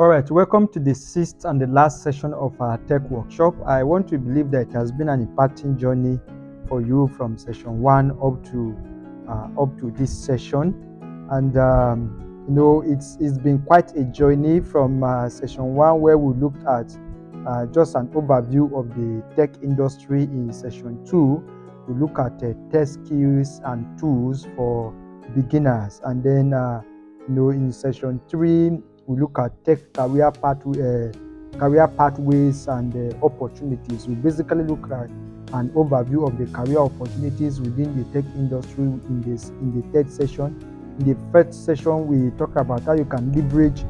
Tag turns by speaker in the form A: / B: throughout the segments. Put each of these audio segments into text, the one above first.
A: All right, welcome to the sixth and the last session of our tech workshop. I want to believe that it has been an impacting journey for you from session one up to this session, and it's been quite a journey from session one, where we looked at just an overview of the tech industry. In session two, we look at tech skills and tools for beginners, and then in session three, we look at tech career pathways and opportunities. We basically look at an overview of the career opportunities within the tech industry in the third session. In the first session, we talk about how you can leverage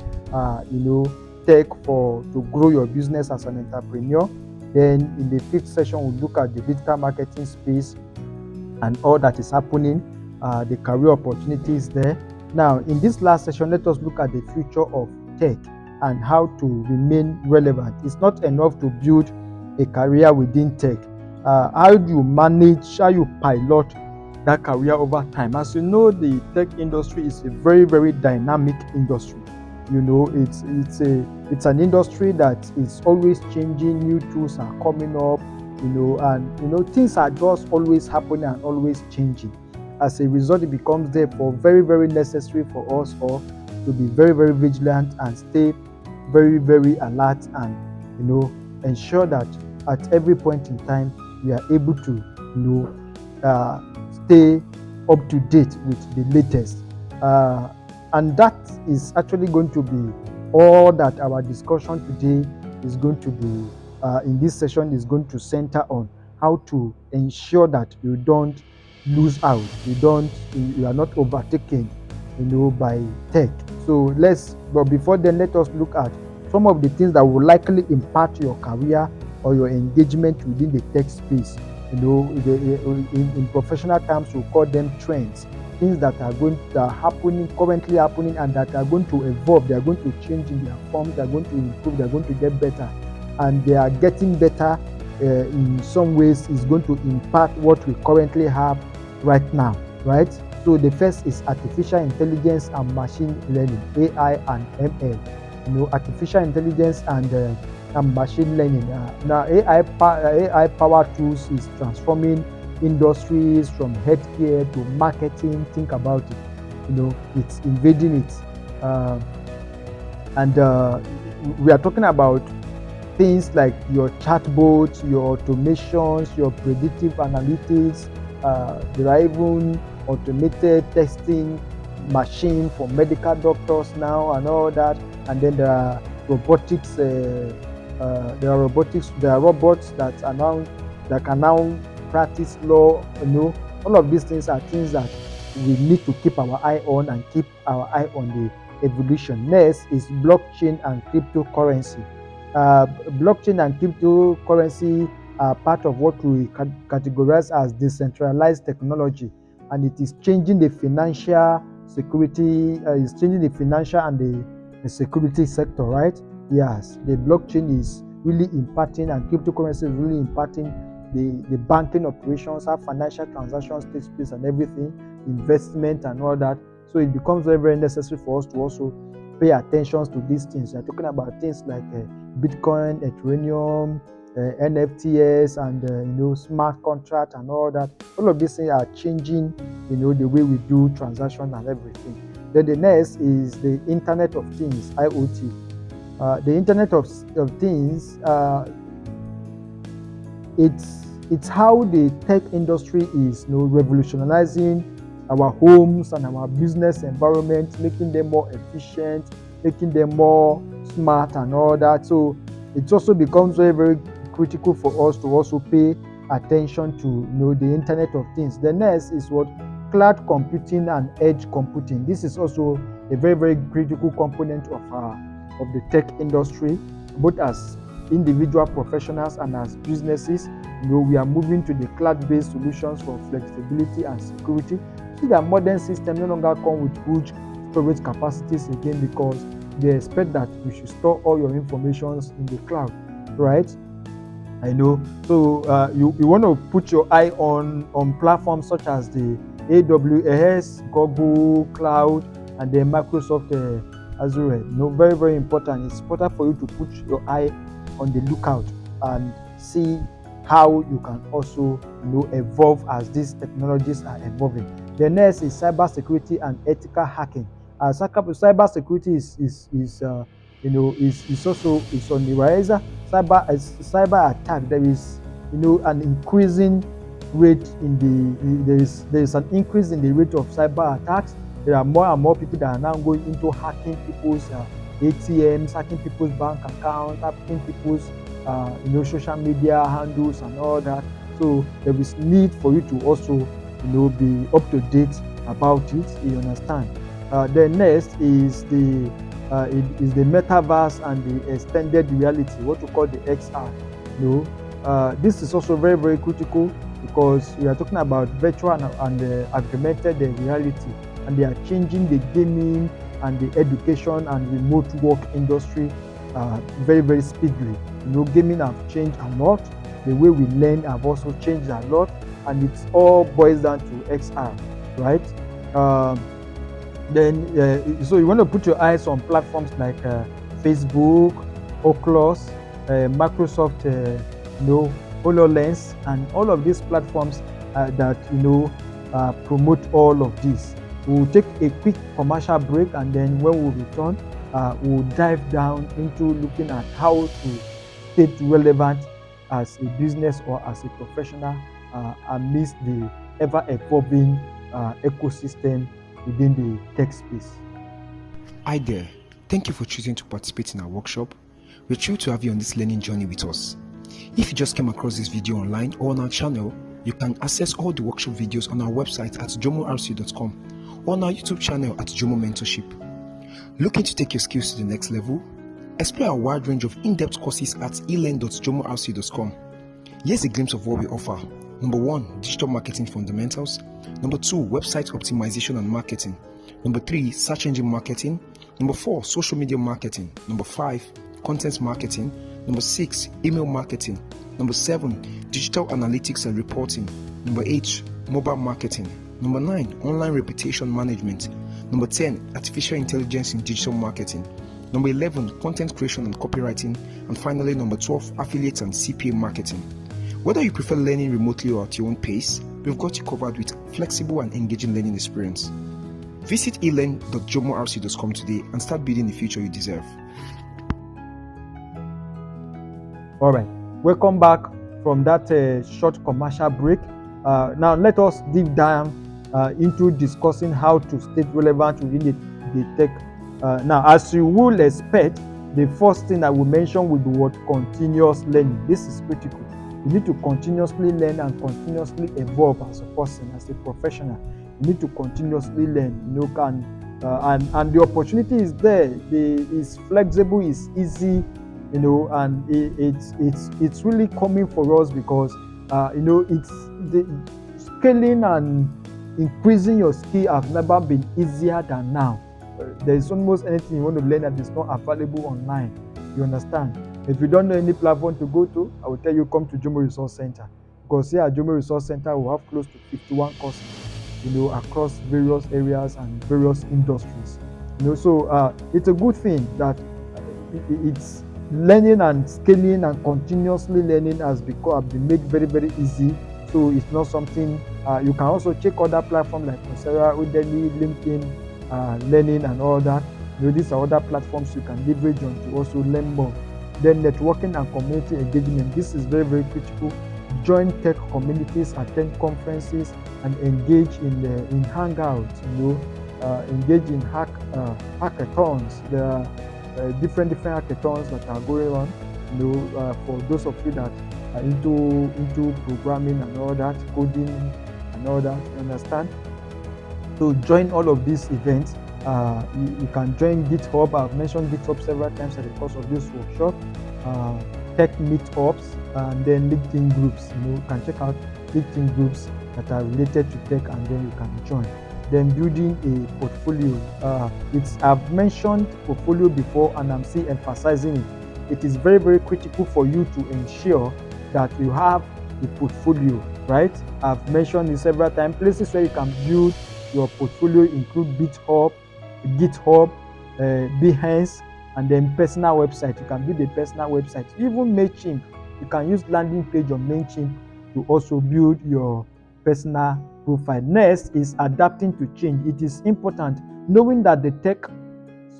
A: tech to grow your business as an entrepreneur. Then in the fifth session, we look at the digital marketing space and all that is happening, the career opportunities there. Now, in this last session, let us look at the future of tech and how to remain relevant. It's not enough to build a career within tech. How do you manage, how you pilot that career over time? As you know, the tech industry is a very, very dynamic industry. It's an industry that is always changing. New tools are coming up, and things are just always happening and always changing. As a result, it becomes therefore very, very necessary for us all to be very, very vigilant and stay very, very alert, and ensure that at every point in time we are able to stay up to date with the latest. And that is actually going to be all that our discussion today is going to be in this session is going to center on: how to ensure that you don't lose out, you are not overtaken by tech. But before then, let us look at some of the things that will likely impact your career or your engagement within the tech space. In professional terms, we call them trends, things that are currently happening, and that are going to evolve. They are going to change in their form, they are going to improve, they are going to get better, and they are getting better. In some ways, is going to impact what we currently have right now, right? So the first is artificial intelligence and machine learning, AI and ML. Artificial intelligence and machine learning. Now, AI power tools is transforming industries from healthcare to marketing. Think about it. It's invading it, and we are talking about things like your chatbots, your automations, your predictive analytics. There are even automated testing machine for medical doctors now and all that. And then there are robotics. There are robots that can now practice law. All of these things are things that we need to keep our eye on and keep our eye on the evolution. Next is blockchain and cryptocurrency. Blockchain and cryptocurrency are part of what we categorize as decentralized technology, and it is changing the financial security. It's changing the financial and the security sector, right? Yes, the blockchain is really impacting, and cryptocurrency is really impacting the banking operations, how financial transactions take place, and everything, investment and all that. So it becomes very, very necessary for us to also pay attention to these things. We're talking about things like Bitcoin, Ethereum, NFTs, and smart contract and all that. All of these things are changing the way we do transactions and everything. Then the next is the Internet of Things, IoT. The Internet of Things, it's how the tech industry is revolutionizing our homes and our business environment, making them more efficient, making them more smart and all that. So it also becomes very, very critical for us to also pay attention to the Internet of Things. The next is what cloud computing and edge computing. This is also a very, very critical component of the tech industry, both as individual professionals and as businesses. We are moving to the cloud-based solutions for flexibility and security. See that modern systems no longer come with huge storage capacities again, because they expect that you should store all your information in the cloud, right? I know. So you want to put your eye on platforms such as the AWS, Google Cloud, and then Microsoft as well. Very, very important. It's important for you to put your eye on the lookout and see how you can also evolve as these technologies are evolving. The next is cybersecurity and ethical hacking. Cybersecurity is also is on the rise. Cyber attack. There is an increasing rate in there is an increase in the rate of cyber attacks. There are more and more people that are now going into hacking people's ATMs, hacking people's bank accounts, hacking people's social media handles and all that. So there is need for you to also be up to date about it. You understand? The next is the metaverse and the extended reality, what we call the XR. This is also very, very critical because we are talking about virtual and augmented reality, and they are changing the gaming and the education and remote work industry very, very speedily. Gaming have changed a lot. The way we learn have also changed a lot, and it's all boils down to XR, right? So you want to put your eyes on platforms like Facebook, Oculus, Microsoft, HoloLens, and all of these platforms that promote all of this. We'll take a quick commercial break, and then when we return, we'll dive down into looking at how to stay relevant as a business or as a professional amidst the ever-evolving ecosystem within the tech space.
B: Hi there. Thank you for choosing to participate in our workshop. We're thrilled to have you on this learning journey with us. If you just came across this video online or on our channel, you can access all the workshop videos on our website at jomorc.com or on our YouTube channel at Jomo Mentorship. Looking to take your skills to the next level? Explore a wide range of in-depth courses at elearn.jomorc.com. Here's a glimpse of what we offer. Number 1, digital marketing fundamentals. Number 2, website optimization and marketing. Number 3, search engine marketing. Number 4, social media marketing. Number 5, content marketing. Number 6, email marketing. Number 7, digital analytics and reporting. Number 8, mobile marketing. Number 9, online reputation management. Number 10, artificial intelligence in digital marketing. Number 11, content creation and copywriting. And finally, number 12, affiliate and CPA marketing. Whether you prefer learning remotely or at your own pace, we've got you covered with flexible and engaging learning experience. Visit elearn.jomorc.com today and start building the future you deserve.
A: All right, welcome back from that short commercial break. Now let us deep down into discussing how to stay relevant within the tech. Now, as you will expect, the first thing I will mention will be what continuous learning. This is critical. You need to continuously learn and continuously evolve as a person, as a professional. You need to continuously learn. And the opportunity is there. It's flexible, it's easy, and it's really coming for us because it's the scaling and increasing your skill have never been easier than now. There is almost anything you want to learn that is not available online. You understand? If you don't know any platform to go to, I will tell you come to Jomo Resource Center, because here at Jomo Resource Center we have close to 51 courses, across various areas and various industries. So it's a good thing that it's learning and scaling and continuously learning has been made very, very easy. So it's not something you can also check other platforms like Coursera, Udemy, LinkedIn, Learning and all that. These are other platforms you can leverage on to also learn more. Then networking and community engagement. This is very, very critical. Join tech communities, attend conferences, and engage in hangouts. Engage in hackathons. There are different hackathons that are going on. For those of you that are into programming and all that, coding and all that, you understand. So join all of these events. You can join GitHub. I've mentioned GitHub several times at the course of this workshop. Tech meetups and then LinkedIn groups. You can check out LinkedIn groups that are related to tech, and then you can join. Then building a portfolio. I've mentioned portfolio before, and I'm still emphasizing it. It is very, very critical for you to ensure that you have a portfolio, right? I've mentioned it several times. Places where you can build your portfolio include GitHub, Behance, and then personal website. You can build a personal website. Even Mailchimp, you can use landing page on Mailchimp to also build your personal profile. Next is adapting to change. It is important knowing that the tech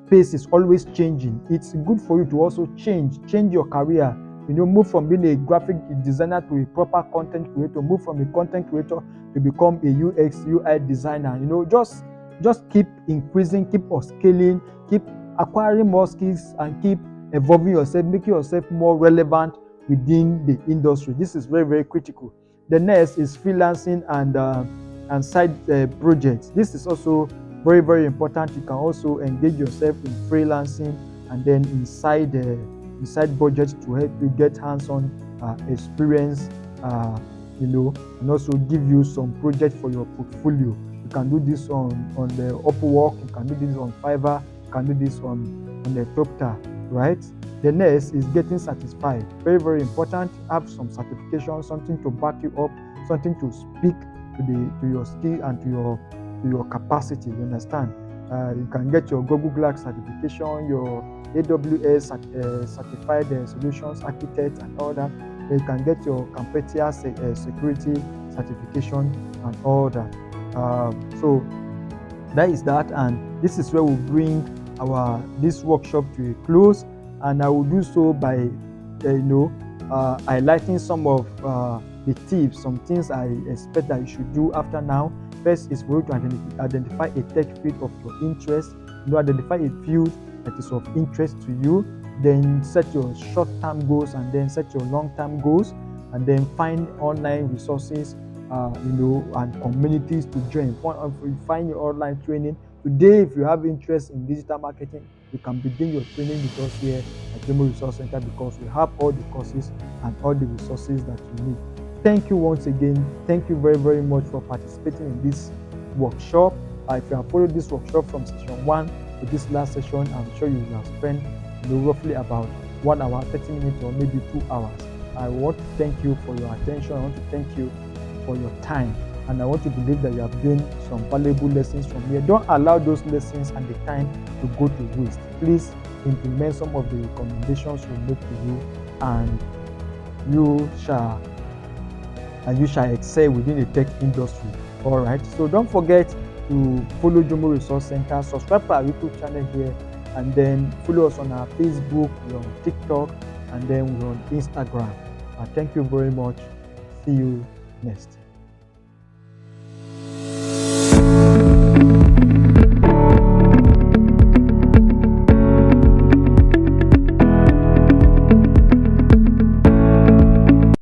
A: space is always changing. It's good for you to also change your career. Move from being a graphic designer to a proper content creator, move from a content creator to become a UX UI designer. Just keep increasing, keep upscaling, keep acquiring more skills, and keep evolving yourself, making yourself more relevant within the industry. This is very, very critical. The next is freelancing and side projects. This is also very, very important. You can also engage yourself in freelancing and then inside budget to help you get hands-on experience, and also give you some projects for your portfolio. You can do this on the Upwork, you can do this on Fiverr, you can do this on the Topta, right? The next is getting certified. Very, very important. Have some certification, something to back you up, something to speak to your skill and to your capacity. You understand? You can get your Google Glass certification, your AWS certified solutions architect, and all that. Then you can get your CAMPETIA security certification and all that. So that is that, and this is where we bring this workshop to a close. And I will do so by highlighting some of the tips, some things I expect that you should do after now. First is for you to identify a tech field of your interest. Identify a field that is of interest to you. Then set your short-term goals and then set your long-term goals. And then find online resources, and communities to join. Find your online training. Today, if you have interest in digital marketing, you can begin your training with us here at Jomo Resource Center, because we have all the courses and all the resources that you need. Thank you once again. Thank you very, very much for participating in this workshop. If you have followed this workshop from session 1 to this last session, I'm sure you will have spent roughly about 1 hour, 30 minutes, or maybe 2 hours. I want to thank you for your attention. I want to thank you for your time. And I want to believe that you have gained some valuable lessons from here. Don't allow those lessons and the time to go to waste. Please implement some of the recommendations we make to you, and you shall excel within the tech industry. All right. So don't forget to follow Jomo Resource Center, subscribe to our YouTube channel here, and then follow us on our Facebook, we're on TikTok, and then we're on Instagram. Thank you very much. See you next.